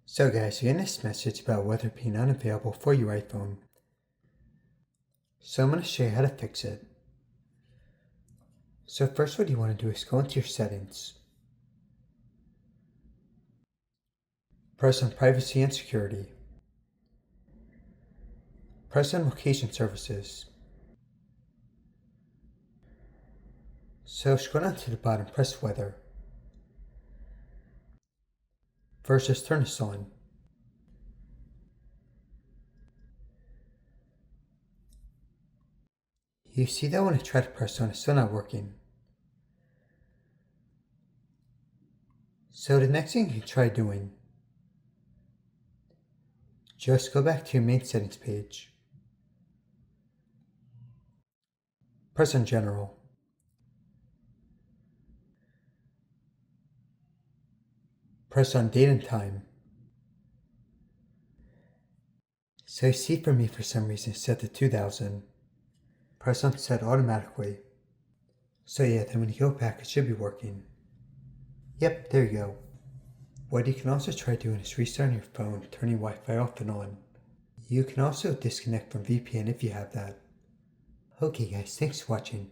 So guys, you're getting this message about weather being unavailable for your iPhone. So I'm going to show you how to fix it. So first what you want to do is go into your settings. Press on privacy and security. Press on location services. So scroll down to the bottom, press weather. First just turn this on. You see that when I try to press on, it's still not working. So the next thing you can try doing, just go back to your main settings page. Press on general. Press on date and time. So you see for me for some reason it's set to 2000. Press on set automatically. So yeah, then when you go back it should be working. Yep, there you go. What you can also try doing is restarting your phone, turning Wi-Fi off and on. You can also disconnect from VPN if you have that. Okay guys, thanks for watching.